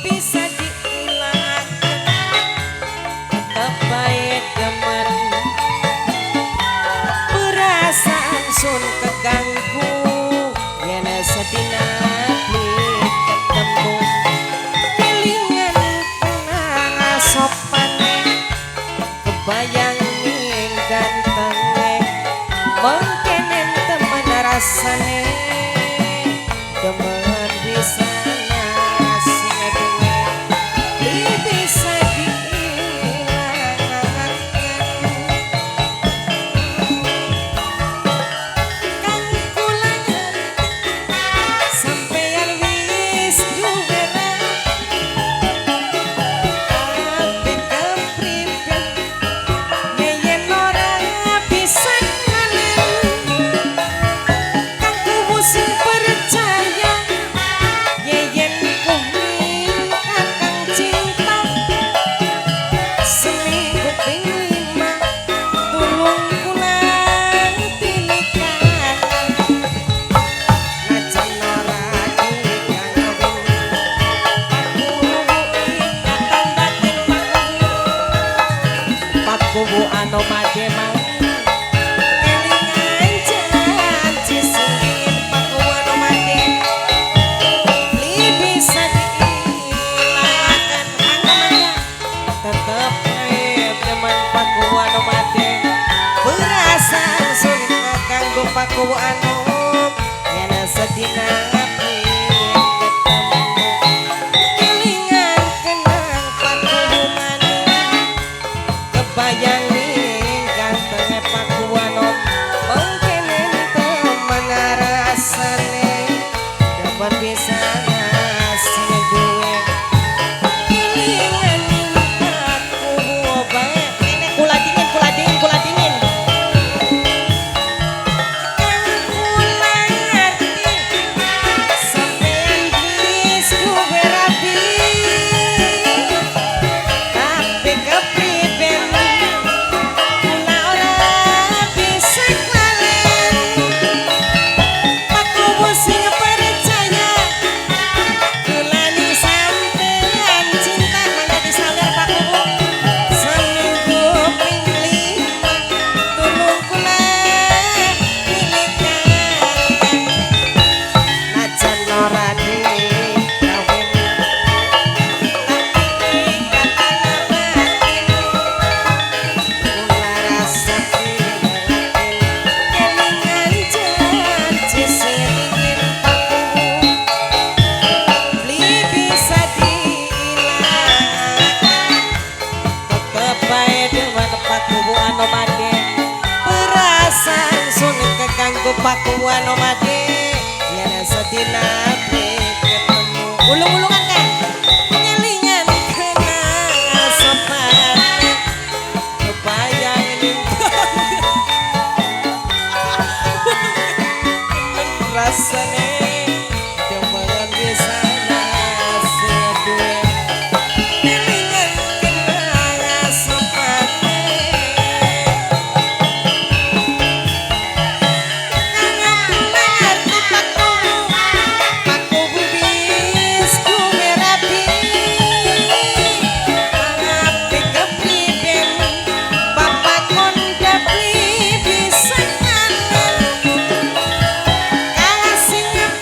bisa diilang tetap baik teman perasaan sun keganggu yen sedina ketemu kelingan kenang sopan kebayang ning gantenge mengkenen temen rasane temen bisa kubu anu made mang kelingan janji singin paku anu made li bisa diilakan anggamaya tetep teman paku anu made perasaan sun kanggo paku anu yen sedina bayang ning gantenge pakuanom mungkin temen rasane dapat bisa ngasih duwe kelingan ning aku bae kula dingin kula dingin kula dingin kula ngerti sampean wis duwe rapi tapi kepriben perasaan sun keganggu pakuan omade yen sedina ketemu ulung-ulungan kan ngelingan kenang sopan kebayang ning rasane demen bisa ngasih duwe kelingan kenang sopan sing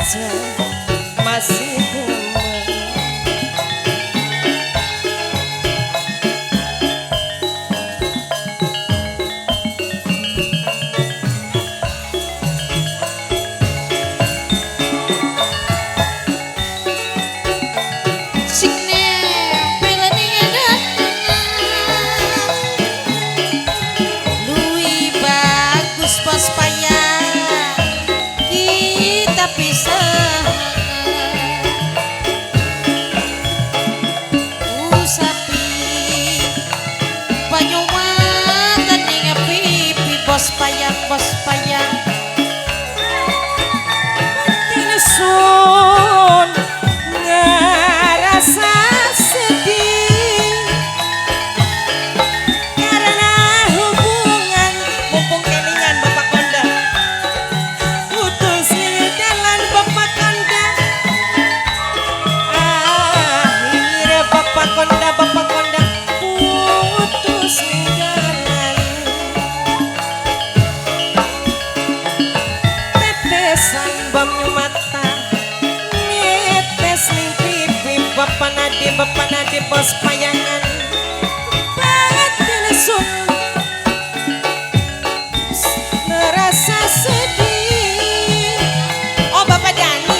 aja masih demen. Bos payang ini sun ngerasa sedih karena hubungan mumpung kelingan Bapak Konda putus jalan Bapak Konda. Akhirnya Bapak Konda putus jalan. Sambamnya mata netes ning pipi Bapak Nadi bos payangan batin sun merasa sedih. Oh Bapak Dani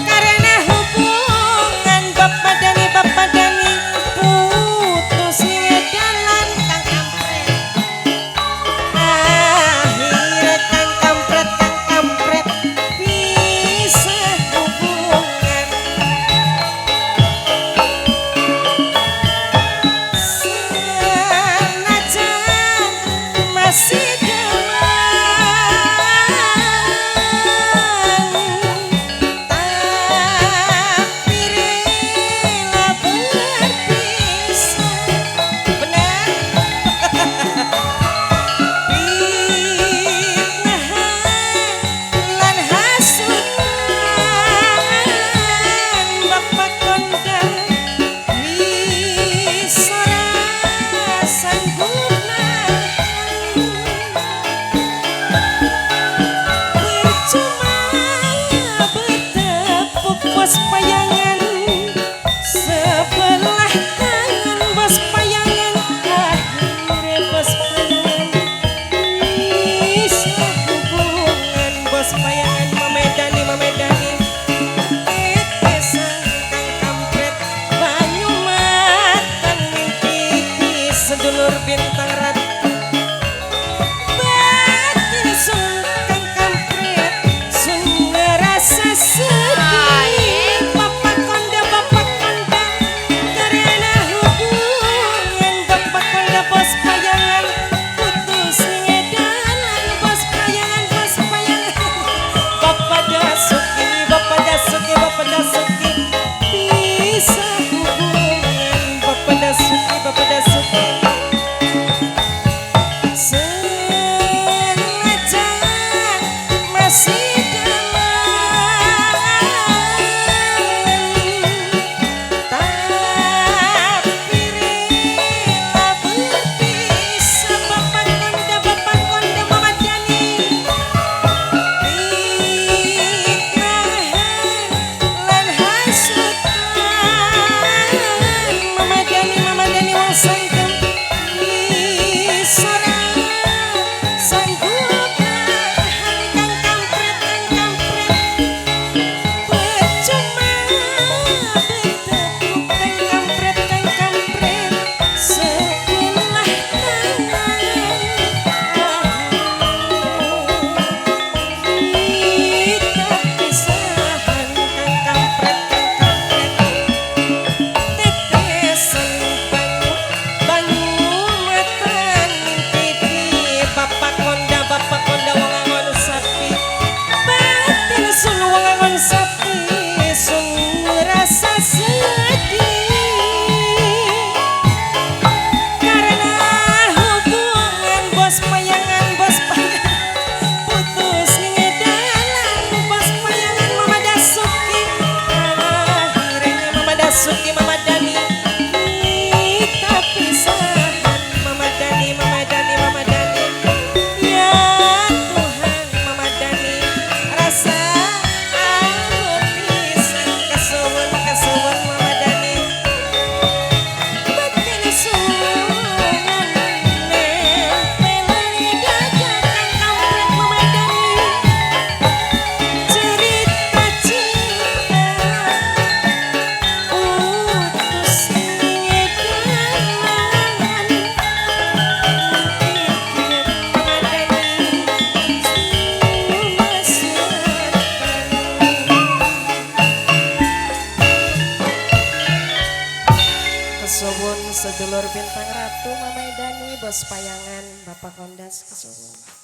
karena hubungan Bapak Dani putus jalan Kang Kampret. Akhirnya Kang Kampret masih bos payangan sebelah tangan bos payangan. Akhirnya bos payangan bisa hubungan bos payangan memedani tetesan Kang Kampret banyu matan mimpi sedulur bintang ratu batin sun Kang Kampret sun ngerasa sedih. sedulur bintang ratu Mama Dani bos payangan Bapak Kondas kesuwun.